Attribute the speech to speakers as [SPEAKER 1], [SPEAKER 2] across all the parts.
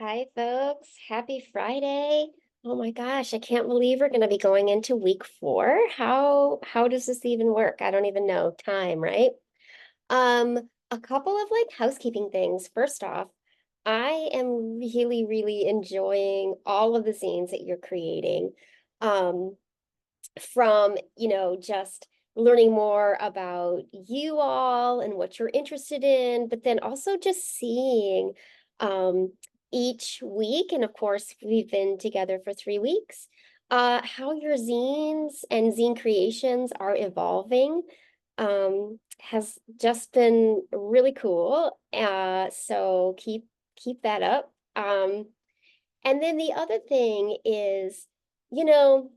[SPEAKER 1] Hi, folks. Happy Friday. Oh my gosh, I can't believe we're going to be going into week 4. How does this even work? I don't even know. Time, right? A couple of like housekeeping things. First off, I am really, really enjoying all of the scenes that you're creating. Um, from, just learning more about you all and what you're interested in, but then also just seeing um, each week, and of course, we've been together for 3 weeks, how your zines and zine creations are evolving has just been really cool. So keep that up. And then the other thing is, you know,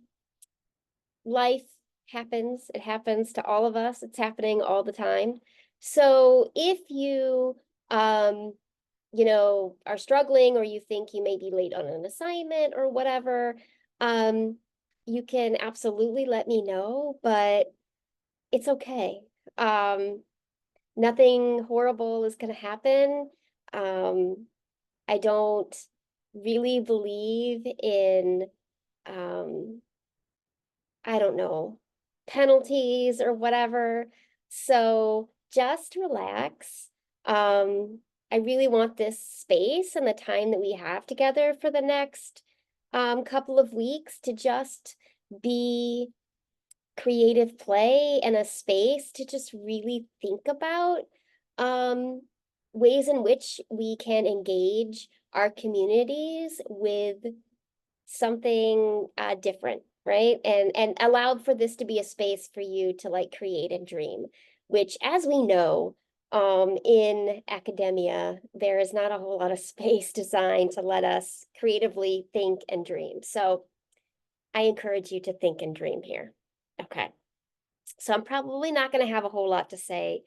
[SPEAKER 1] life happens. It happens to all of us. It's happening all the time. So if you, um, are struggling or you think you may be late on an assignment or whatever, um, you can absolutely let me know, but it's okay. Um, Nothing horrible is going to happen. Um, I don't really believe in, um, I don't know, penalties or whatever. So just relax. I really want this space and the time that we have together for the next couple of weeks to just be creative play and a space to just really think about um, ways in which we can engage our communities with something different, right? And allowed for this to be a space for you to like create and dream, which, as we know, in academia, there is not a whole lot of space designed to let us creatively think and dream. So I encourage you to think and dream here. Okay. So I'm probably not going to have a whole lot to say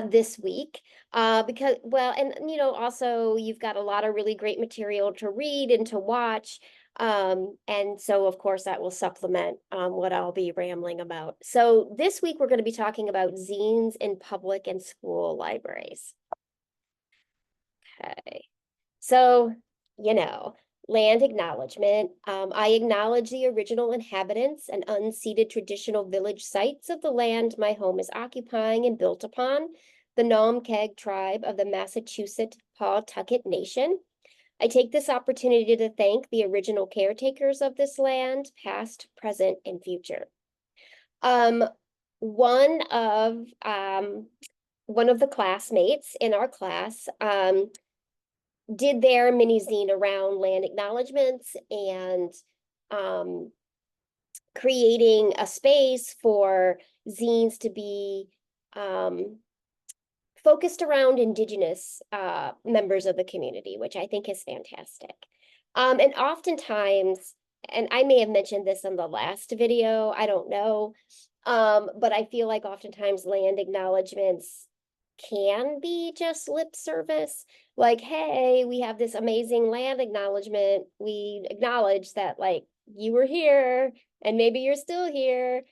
[SPEAKER 1] this week because, well, and also you've got a lot of really great material to read and to watch. And so, of course, that will supplement what I'll be rambling about. So this week we're going to be talking about zines in public and school libraries. Okay. So, you know, land acknowledgement. I acknowledge the original inhabitants and unceded traditional village sites of the land my home is occupying and built upon, the Nomkeg tribe of the Massachusetts Pawtucket Nation. I take this opportunity to thank the original caretakers of this land, past, present, and future. Um, one of um, one of the classmates in our class did their mini zine around land acknowledgements and um, creating a space for zines to be um, focused around Indigenous members of the community, which I think is fantastic. And oftentimes, and I may have mentioned this in the last video, I don't know, but I feel like oftentimes land acknowledgements can be just lip service. Like, hey, we have this amazing land acknowledgement. We acknowledge that, like, you were here and maybe you're still here.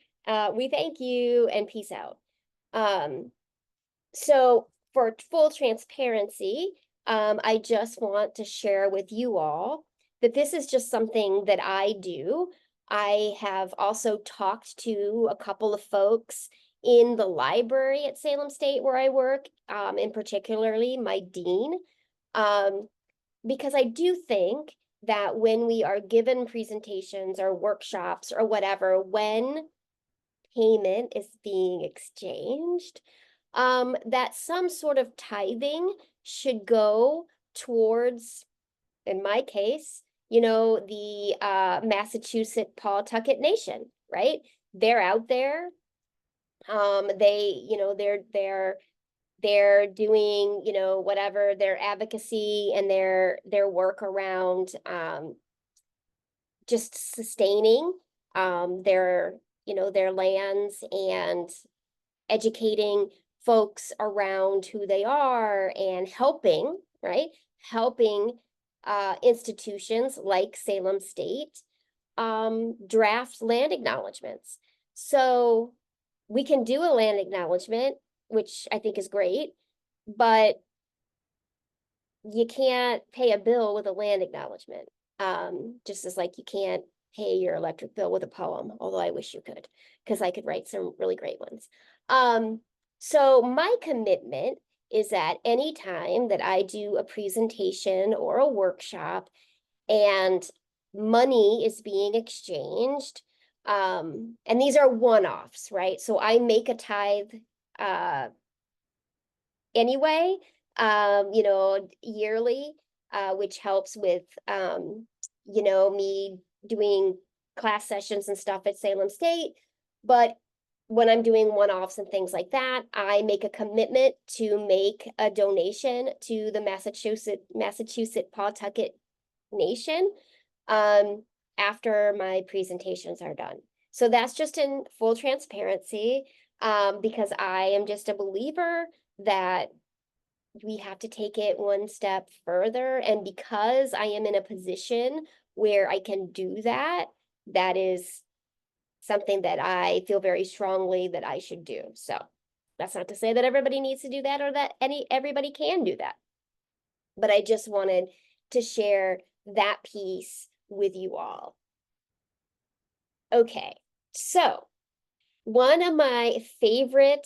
[SPEAKER 1] We thank you and peace out. Um, so for full transparency, I just want to share with you all that this is just something that I do. I have also talked to a couple of folks in the library at Salem State where I work, and particularly my dean, um, because I do think that when we are given presentations or workshops or whatever, when payment is being exchanged, that some sort of tithing should go towards, in my case, the Massachusetts Pawtucket Nation, right? They're out there. They're doing, whatever their advocacy and their work around just sustaining their lands and educating folks around who they are and helping, right? Helping institutions like Salem State draft land acknowledgements. So we can do a land acknowledgement, which I think is great, but you can't pay a bill with a land acknowledgement. Just as like you can't pay your electric bill with a poem, although I wish you could, because I could write some really great ones. So my commitment is that anytime that I do a presentation or a workshop and money is being exchanged, and these are one-offs, right? So I make a tithe uh, anyway, yearly, which helps with, me doing class sessions and stuff at Salem State. But when I'm doing one-offs and things like that, I make a commitment to make a donation to the Massachusetts Pawtucket Nation, um, after my presentations are done. So that's just in full transparency, because I am just a believer that we have to take it one step further. And because I am in a position where I can do that, that is something that I feel very strongly that I should do. So that's not to say that everybody needs to do that or that everybody can do that. But I just wanted to share that piece with you all. Okay, so one of my favorite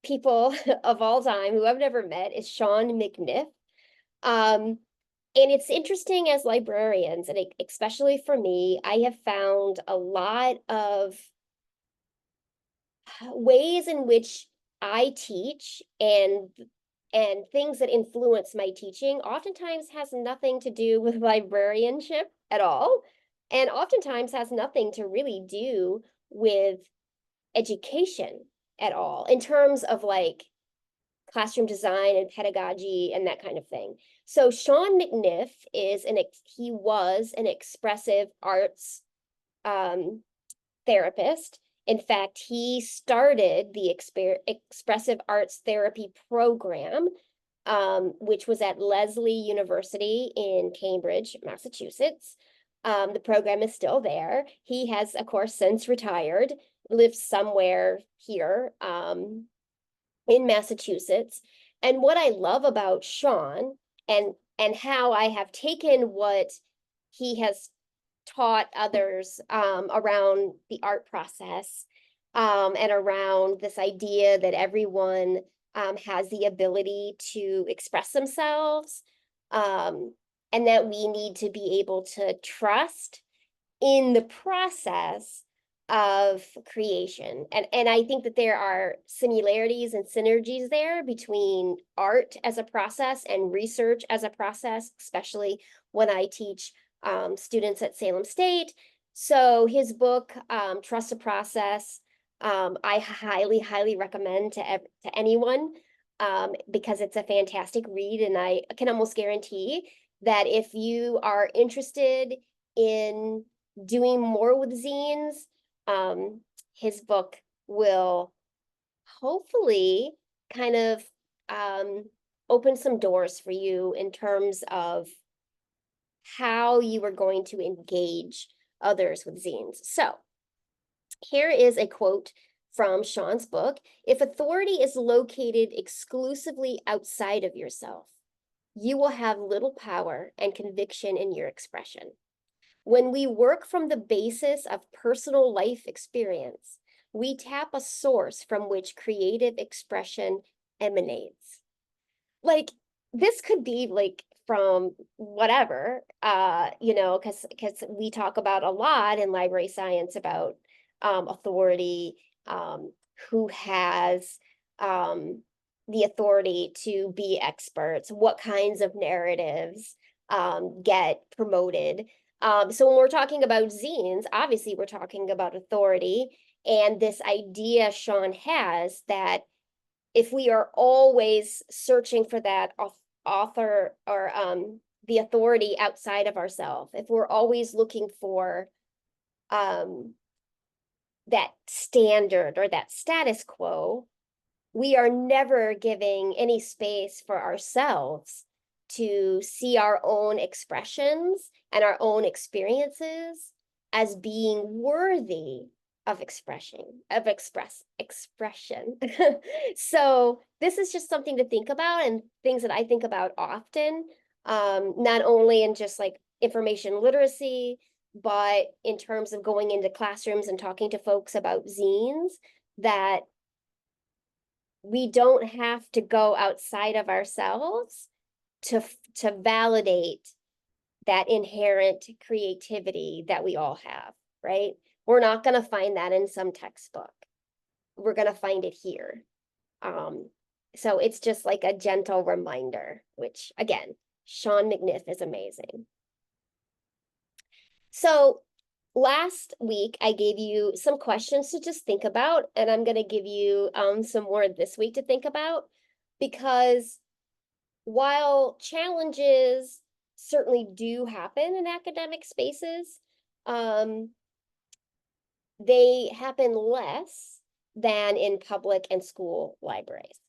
[SPEAKER 1] people of all time who I've never met is Sean McNiff. Um, and it's interesting as librarians, and especially for me, I have found a lot of ways in which I teach and things that influence my teaching oftentimes has nothing to do with librarianship at all, and oftentimes has nothing to really do with education at all in terms of like classroom design and pedagogy and that kind of thing. So Sean McNiff he was an expressive arts therapist. In fact, he started the expressive arts therapy program, which was at Lesley University in Cambridge, Massachusetts. The program is still there. He has, of course, since retired, lives somewhere here, in Massachusetts. And what I love about Sean and how I have taken what he has taught others, around the art process, and around this idea that everyone, has the ability to express themselves, um, and that we need to be able to trust in the process of creation. And I think that there are similarities and synergies there between art as a process and research as a process, especially when I teach, students at Salem State. So his book, Trust the Process, I highly, highly recommend to anyone, because it's a fantastic read. And I can almost guarantee that if you are interested in doing more with zines, his book will hopefully kind of, open some doors for you in terms of how you are going to engage others with zines. So here is a quote from Sean's book. If authority is located exclusively outside of yourself, you will have little power and conviction in your expression. When we work from the basis of personal life experience, we tap a source from which creative expression emanates. Like, this could be like from whatever, because we talk about a lot in library science about, authority, who has, the authority to be experts, what kinds of narratives, get promoted. So when we're talking about zines, obviously we're talking about authority and this idea Sean has that if we are always searching for that author or, the authority outside of ourselves, if we're always looking for, that standard or that status quo, we are never giving any space for ourselves to see our own expressions and our own experiences as being worthy of expression. So this is just something to think about and things that I think about often, not only in just like information literacy, but in terms of going into classrooms and talking to folks about zines, that we don't have to go outside of ourselves to validate that inherent creativity that we all have, right? We're not going to find that in some textbook. We're going to find it here. So it's just like a gentle reminder, which again, Sean McNiff is amazing. So last week, I gave you some questions to just think about, and I'm going to give you some more this week to think about, because while challenges certainly do happen in academic spaces, they happen less than in public and school libraries.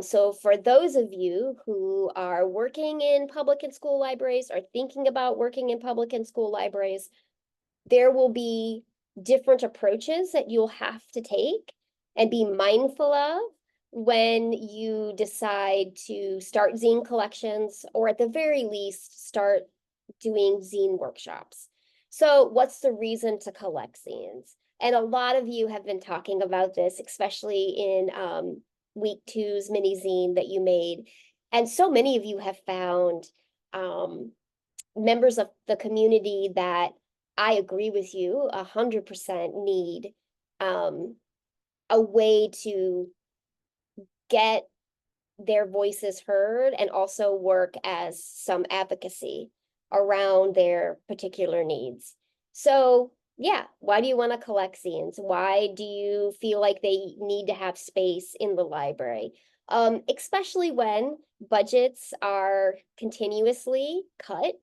[SPEAKER 1] So for those of you who are working in public and school libraries or thinking about working in public and school libraries, there will be different approaches that you'll have to take and be mindful of when you decide to start zine collections, or at the very least, start doing zine workshops. So what's the reason to collect zines? And a lot of you have been talking about this, especially in week two's mini zine that you made. And so many of you have found members of the community that I agree with you 100% need a way to get their voices heard and also work as some advocacy around their particular needs. So yeah, why do you want to collect zines? Why do you feel like they need to have space in the library? Especially when budgets are continuously cut,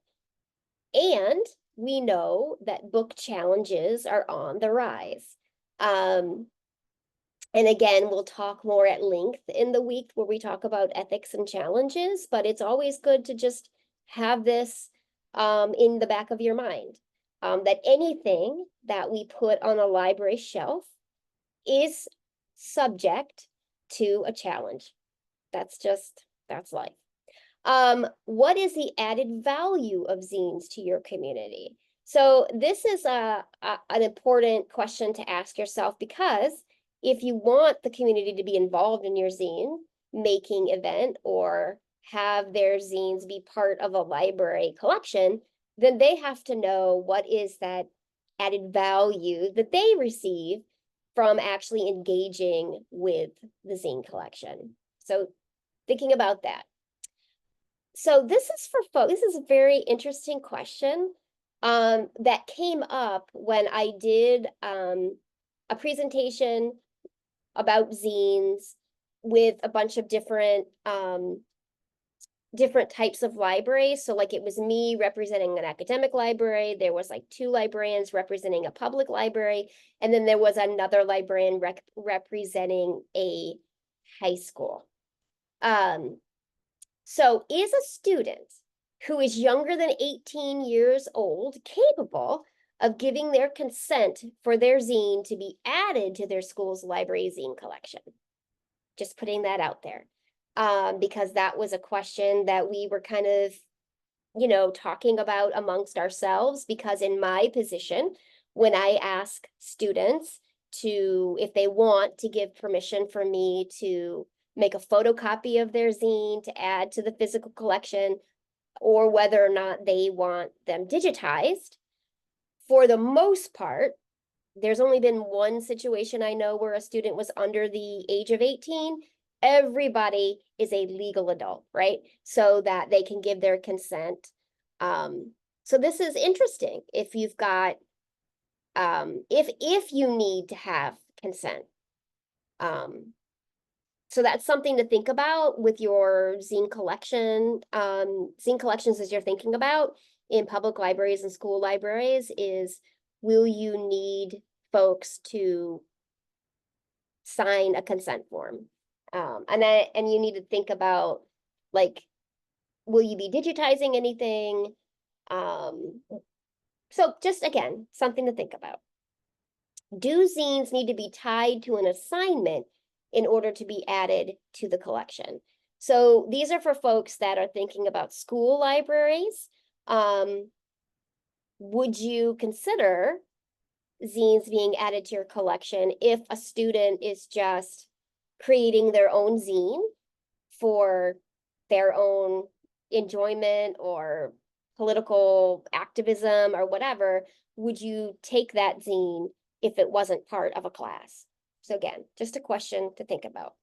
[SPEAKER 1] and we know that book challenges are on the rise. And again, we'll talk more at length in the week where we talk about ethics and challenges, but it's always good to just have this in the back of your mind, that anything that we put on a library shelf is subject to a challenge. That's life. What is the added value of zines to your community? So this is an important question to ask yourself, because if you want the community to be involved in your zine making event or have their zines be part of a library collection, then they have to know what is that added value that they receive from actually engaging with the zine collection. So thinking about that. So this is for folks, this is a very interesting question that came up when I did a presentation about zines with a bunch of different types of libraries. So like it was me representing an academic library, there was like two librarians representing a public library, and then there was another librarian representing a high school. So is a student who is younger than 18 years old capable of giving their consent for their zine to be added to their school's library zine collection? Just putting that out there, because that was a question that we were kind of, talking about amongst ourselves, because in my position, when I ask students if they want to give permission for me to make a photocopy of their zine to add to the physical collection, or whether or not they want them digitized, for the most part, there's only been one situation I know where a student was under the age of 18. Everybody is a legal adult, right? So that they can give their consent. So this is interesting. If you've got, if you need to have consent, so that's something to think about with your zine collection. Zine collections, as you're thinking about in public libraries and school libraries, is will you need folks to sign a consent form? And you need to think about, like, will you be digitizing anything? So just again, something to think about. Do zines need to be tied to an assignment in order to be added to the collection? So these are for folks that are thinking about school libraries. Would you consider zines being added to your collection if a student is just creating their own zine for their own enjoyment or political activism or whatever? Would you take that zine if it wasn't part of a class? So again, just a question to think about.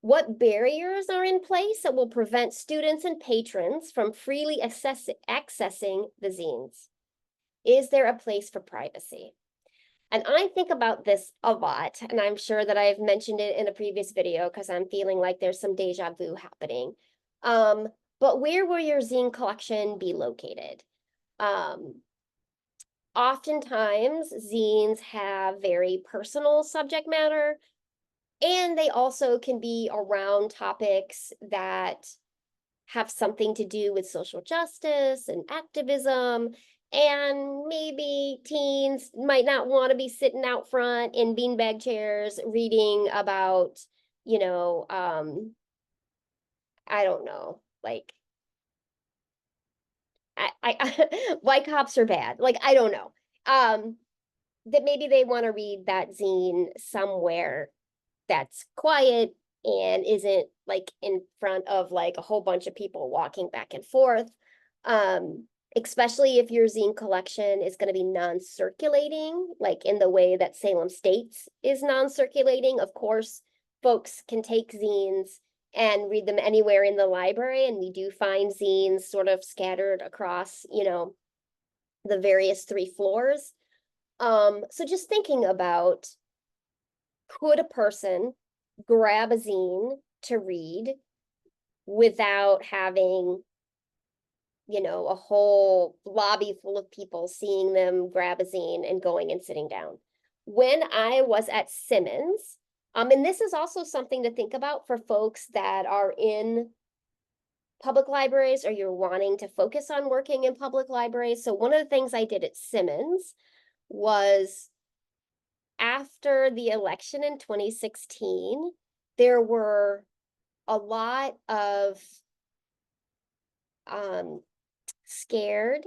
[SPEAKER 1] What barriers are in place that will prevent students and patrons from freely accessing the zines? Is there a place for privacy? And I think about this a lot, and I'm sure that I've mentioned it in a previous video because I'm feeling like there's some deja vu happening. But where will your zine collection be located? Oftentimes, zines have very personal subject matter, and they also can be around topics that have something to do with social justice and activism. And maybe teens might not want to be sitting out front in beanbag chairs reading about, you know, I don't know, like white cops are bad. Like, I don't know. That maybe they want to read that zine somewhere that's quiet and isn't like in front of like a whole bunch of people walking back and forth. Um, Especially if your zine collection is going to be non-circulating, like in the way that Salem States is non-circulating. Of course, folks can take zines and read them anywhere in the library, and we do find zines sort of scattered across, the various 3 floors. So just thinking about, could a person grab a zine to read without having, a whole lobby full of people seeing them grab a zine and going and sitting down? When I was at Simmons, and this is also something to think about for folks that are in public libraries or you're wanting to focus on working in public libraries. So one of the things I did at Simmons was, after the election in 2016, there were a lot of scared,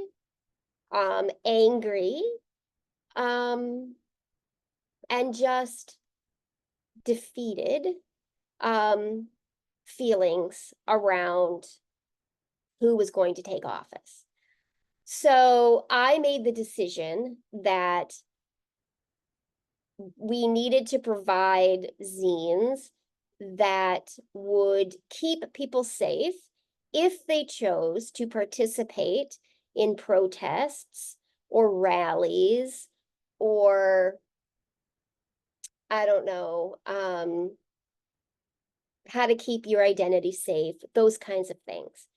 [SPEAKER 1] angry, and just defeated feelings around who was going to take office. So I made the decision that we needed to provide zines that would keep people safe if they chose to participate in protests or rallies, or I don't know, how to keep your identity safe, those kinds of things.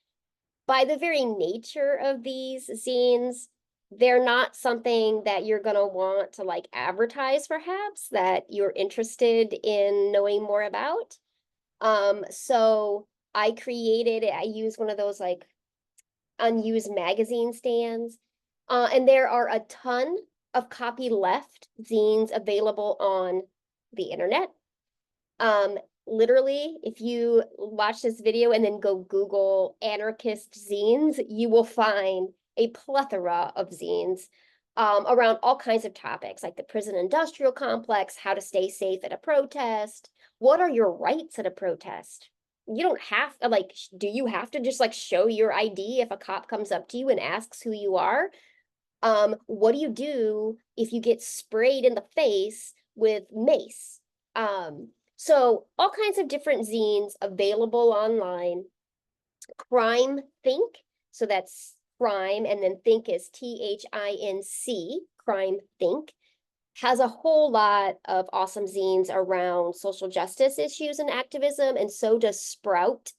[SPEAKER 1] By the very nature of these zines, they're not something that you're going to want to like advertise, perhaps, that you're interested in knowing more about. So I used one of those like unused magazine stands. And there are a ton of copyleft zines available on the internet. Literally, if you watch this video and then go Google anarchist zines, you will find a plethora of zines around all kinds of topics, like the prison industrial complex, how to stay safe at a protest, what are your rights at a protest? You don't have to, like, do you have to just like show your ID if a cop comes up to you and asks who you are? What do you do if you get sprayed in the face with mace? So all kinds of different zines available online. Crime Think, so that's crime, and then think is THINC, Crime Think, has a whole lot of awesome zines around social justice issues and activism, and so does Sprout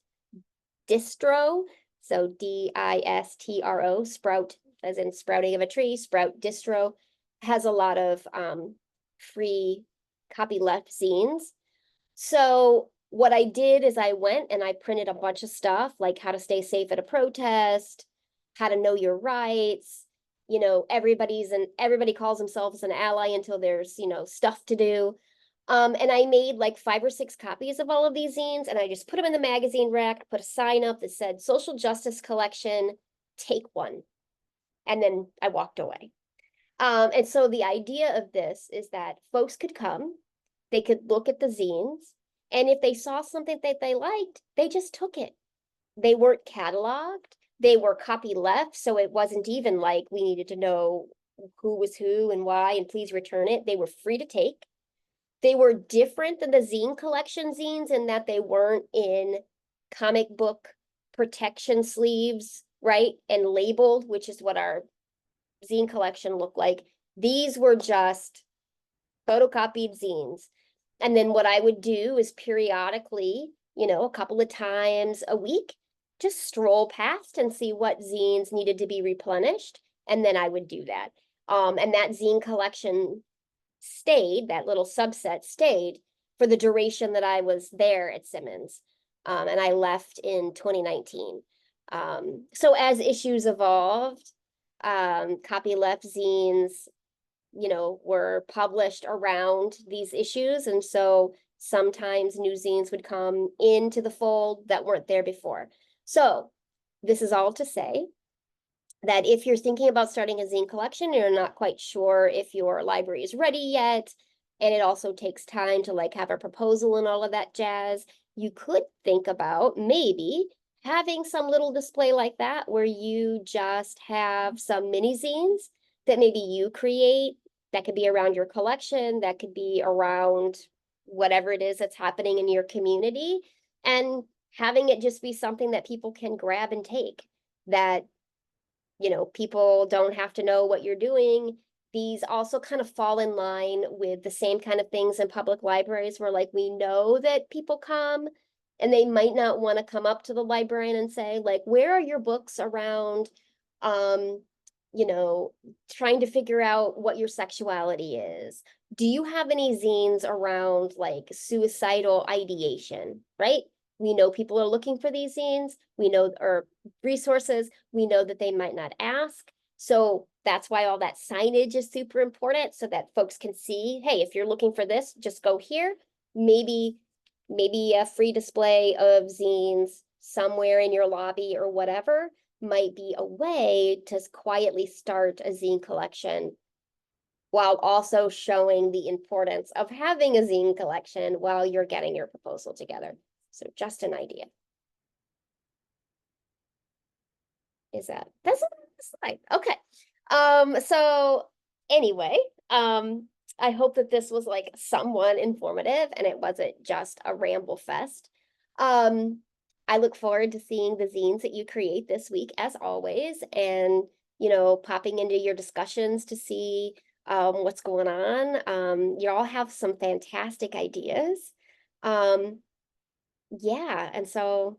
[SPEAKER 1] Distro, so DISTRO, Sprout as in sprouting of a tree, Sprout Distro has a lot of free copyleft zines. So what I did is I went and I printed a bunch of stuff, like how to stay safe at a protest, how to know your rights, everybody calls themselves an ally until there's, stuff to do. And I made like 5 or 6 copies of all of these zines, and I just put them in the magazine rack, put a sign up that said Social Justice Collection, take one. And then I walked away. And so the idea of this is that folks could come, they could look at the zines, and if they saw something that they liked, they just took it. They weren't cataloged, they were copy left, so it wasn't even like we needed to know who was who and why, and please return it. They were free to take. They were different than the zine collection zines in that they weren't in comic book protection sleeves, right? And labeled, which is what our zine collection looked like. These were just photocopied zines. And then what I would do is periodically, a couple of times a week, just stroll past and see what zines needed to be replenished. And then I would do that. And that zine collection stayed, that little subset stayed for the duration that I was there at Simmons. And I left in 2019. So as issues evolved, copyleft zines, were published around these issues. And so sometimes new zines would come into the fold that weren't there before. So this is all to say that if you're thinking about starting a zine collection, you're not quite sure if your library is ready yet, and it also takes time to like have a proposal and all of that jazz, you could think about maybe having some little display like that where you just have some mini zines that maybe you create. That could be around your collection, that could be around whatever it is that's happening in your community, and having it just be something that people can grab and take, that people don't have to know what you're doing. These also kind of fall in line with the same kind of things in public libraries where like we know that people come and they might not want to come up to the librarian and say like, where are your books around trying to figure out what your sexuality is? Do you have any zines around like suicidal ideation, right? We know people are looking for these zines. We know, or resources, we know that they might not ask. So that's why all that signage is super important so that folks can see, hey, if you're looking for this, just go here. Maybe a free display of zines somewhere in your lobby or whatever might be a way to quietly start a zine collection while also showing the importance of having a zine collection while you're getting your proposal together. So just an idea. That's a slide. Okay. So anyway, I hope that this was like somewhat informative and it wasn't just a ramble fest. I look forward to seeing the zines that you create this week as always, and popping into your discussions to see what's going on. You all have some fantastic ideas. Yeah, and so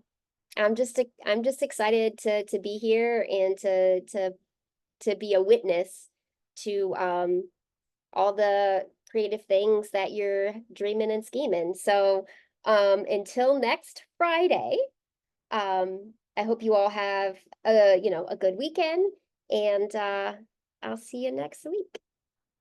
[SPEAKER 1] I'm just excited to be here and to be a witness to all the creative things that you're dreaming and scheming. So until next Friday, I hope you all have a good weekend, and I'll see you next week.